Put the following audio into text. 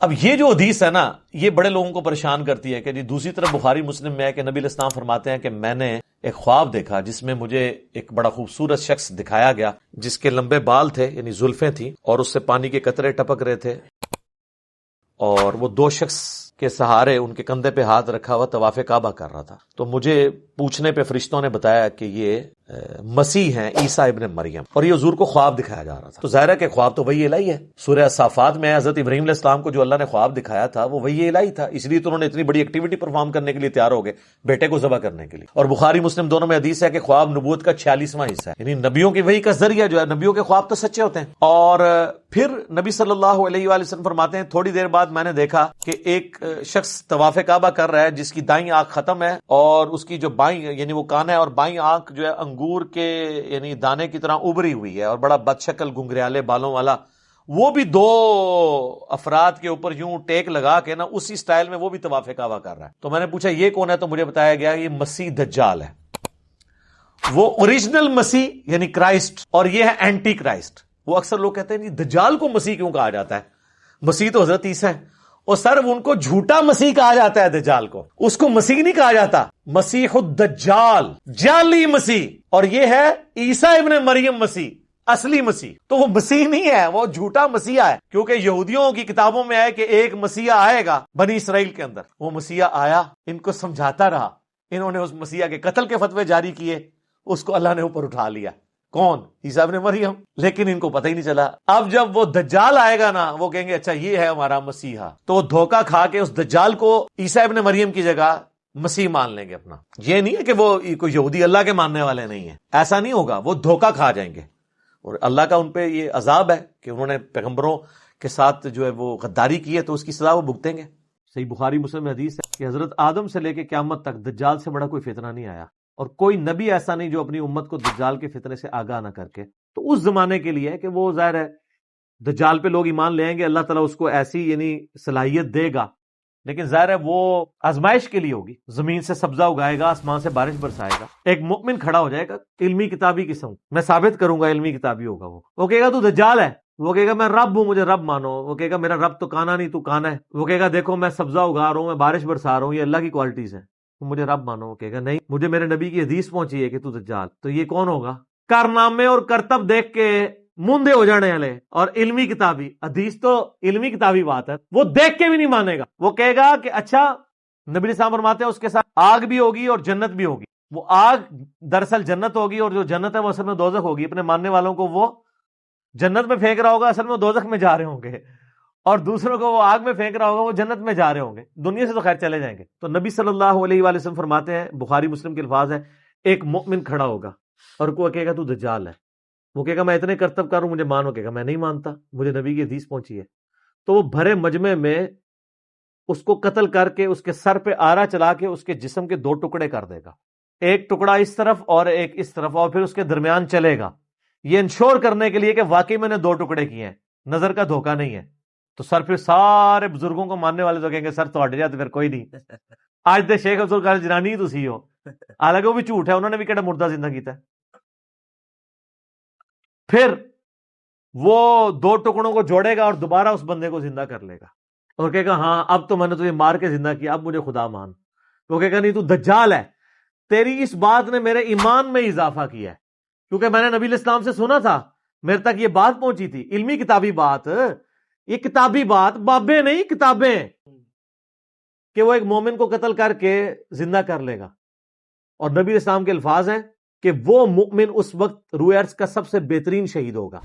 اب یہ جو حدیث ہے نا یہ بڑے لوگوں کو پریشان کرتی ہے کہ جی دوسری طرف بخاری مسلم میں ہے کہ نبی علیہ السلام فرماتے ہیں کہ میں نے ایک خواب دیکھا جس میں مجھے ایک بڑا خوبصورت شخص دکھایا گیا جس کے لمبے بال تھے یعنی زلفیں تھیں اور اس سے پانی کے قطرے ٹپک رہے تھے اور وہ دو شخص کے سہارے ان کے کندھے پہ ہاتھ رکھا ہوا طواف کعبہ کر رہا تھا. تو مجھے پوچھنے پہ فرشتوں نے بتایا کہ یہ مسیح ہیں عیسیٰ ابن مریم اور یہ حضور کو خواب دکھایا جا رہا تھا. تو ظاہر ہے کہ خواب تو وحی الہی ہے. سورہ الصافات میں حضرت ابراہیم علیہ السلام کو جو اللہ نے خواب دکھایا تھا وہ وحی الہی تھا, اس لیے تو انہوں نے اتنی بڑی ایکٹیویٹی پرفارم کرنے کے لیے تیار ہو گئے بیٹے کو ذبح کرنے کے لیے. اور بخاری مسلم دونوں میں حدیث ہے کہ خواب نبوت کا 46واں حصہ ہے, یعنی نبیوں کی وحی کا ذریعہ جو ہے, نبیوں کے خواب تو سچے ہوتے ہیں. اور پھر نبی صلی اللہ علیہ وآلہ وسلم فرماتے ہیں تھوڑی دیر بعد میں نے دیکھا کہ ایک شخص طواف کعبہ کر رہا ہے جس کی دائیں آنکھ ختم ہے اور اس کی جو بائیں یعنی وہ کان ہے اور بائیں آنکھ جو ہے انگور کے یعنی دانے کی طرح ابری ہوئی ہے اور بڑا بد شکل گنگریالے بالوں والا, وہ بھی دو افراد کے اوپر یوں ٹیک لگا کے نا اسی سٹائل میں وہ بھی طواف کعبہ کر رہا ہے. تو میں نے پوچھا یہ کون ہے, تو مجھے بتایا گیا یہ مسیح دجال ہے. وہ اوریجنل مسیح یعنی کرائسٹ اور یہ ہے اینٹی کرائسٹ. وہ اکثر لوگ کہتے ہیں جی دجال کو مسیح کیوں کہا جاتا ہے, مسیح تو حضرت عیسیٰ ہے. اور سر ان کو جھوٹا مسیح کہا جاتا ہے دجال کو, اس کو مسیح نہیں کہا جاتا, مسیح الدجال جعلی مسیح, اور یہ ہے عیسیٰ ابن مریم مسیح اصلی مسیح. تو وہ مسیح نہیں ہے, وہ جھوٹا مسیح ہے, کیونکہ یہودیوں کی کتابوں میں ہے کہ ایک مسیح آئے گا بنی اسرائیل کے اندر. وہ مسیح آیا, ان کو سمجھاتا رہا, انہوں نے اس مسیح کے قتل کے فتوے جاری کیے, اس کو اللہ نے اوپر اٹھا لیا. کون؟ عیسیٰ ابن مریم. لیکن ان کو پتہ ہی نہیں چلا. اب جب وہ دجال آئے گا نا وہ کہیں گے اچھا یہ ہے ہمارا مسیحا, تو وہ دھوکہ کھا کے اس دجال کو عیسیٰ ابن مریم کی جگہ مسیح مان لیں گے اپنا. یہ نہیں ہے کہ وہ کوئی یہودی اللہ کے ماننے والے نہیں ہیں, ایسا نہیں ہوگا, وہ دھوکہ کھا جائیں گے. اور اللہ کا ان پہ یہ عذاب ہے کہ انہوں نے پیغمبروں کے ساتھ جو ہے وہ غداری کی ہے, تو اس کی سزا وہ بھگتیں گے. صحیح بخاری مسلم میں حدیث ہے کہ حضرت آدم سے لے کے قیامت تک دجال سے بڑا کوئی فتنہ نہیں آیا, اور کوئی نبی ایسا نہیں جو اپنی امت کو دجال کے فتنے سے آگاہ نہ کر کے. تو اس زمانے کے لیے کہ وہ ظاہر ہے دجال پہ لوگ ایمان لیں گے, اللہ تعالیٰ اس کو ایسی یعنی صلاحیت دے گا, لیکن ظاہر ہے وہ آزمائش کے لیے ہوگی. زمین سے سبزہ اگائے گا, آسمان سے بارش برسائے گا. ایک مومن کھڑا ہو جائے گا علمی کتابی قسم, میں ثابت کروں گا علمی کتابی ہوگا, وہ کہے گا تو دجال ہے, وہ کہے گا میں رب ہوں مجھے رب مانو, وہ کہے گا میرا رب تو کانا نہیں تو کانا ہے, وہ کہے گا دیکھو میں سبزہ اگا رہا ہوں, میں بارش برسا رہا ہوں, یہ اللہ کی کوالٹیز ہیں, مجھے رب مانو. وہ کہے گا نہیں مجھے میرے نبی کی حدیث پہنچی ہے کہ تو دجال. تو یہ کون ہوگا؟ کارنامے اور کرتب دیکھ کے موندے ہو جانے والے, اور علمی کتابی. حدیث تو علمی کتابی بات ہے, وہ دیکھ کے بھی نہیں مانے گا. وہ کہے گا کہ اچھا نبی صاحب فرماتے ہیں اس کے ساتھ آگ بھی ہوگی اور جنت بھی ہوگی. وہ آگ دراصل جنت ہوگی, اور جو جنت ہے وہ اصل میں دوزخ ہوگی. اپنے ماننے والوں کو وہ جنت میں پھینک رہا ہوگا, اصل میں وہ دوزخ میں جا رہے ہوں گے, اور دوسروں کو وہ آگ میں پھینک رہا ہوگا, وہ جنت میں جا رہے ہوں گے. دنیا سے تو خیر چلے جائیں گے. تو نبی صلی اللہ علیہ وآلہ وسلم فرماتے ہیں, بخاری مسلم کے الفاظ ہیں, ایک مومن کھڑا ہوگا اور کوئی کہے گا تو دجال ہے. وہ کہے گا میں اتنے کرتب کروں مجھے مانو, کہے گا میں نہیں مانتا, مجھے نبی کی حدیث پہنچی ہے. تو وہ بھرے مجمع میں اس کو قتل کر کے اس کے سر پہ آرا چلا کے اس کے جسم کے 2 ٹکڑے کر دے گا, ایک ٹکڑا اس طرف اور ایک اس طرف, اور پھر اس کے درمیان چلے گا, یہ انشور کرنے کے لیے کہ واقعی میں نے 2 ٹکڑے کیے ہیں, نظر کا دھوکہ نہیں ہے. تو سر پھر سارے بزرگوں کو ماننے والے تو کہیں گے سر تو ہٹ جاتے پھر کوئی نہیں, آج تے شیخ افضل قادر جیلانی ہی تو سی ہو. حالانکہ وہ بھی جھوٹ ہے, انہوں نے بھی کہا مردہ زندہ کیتا ہے. پھر وہ 2 ٹکڑوں کو جوڑے گا اور دوبارہ اس بندے کو زندہ کر لے گا, اور کہے گا ہاں اب تو میں نے تجھے مار کے زندہ کیا, اب مجھے خدا مان. وہ کہے گا نہیں تو دجال ہے, تیری اس بات نے میرے ایمان میں اضافہ کیا ہے, کیونکہ میں نے نبی علیہ السلام سے سنا تھا, میرے تک یہ بات پہنچی تھی, علمی کتابی بات, یہ کتابی بات, بابیں نہیں کتابیں, کہ وہ ایک مومن کو قتل کر کے زندہ کر لے گا. اور نبی علیہ السلام کے الفاظ ہیں کہ وہ مومن اس وقت روئے ارض کا سب سے بہترین شہید ہوگا.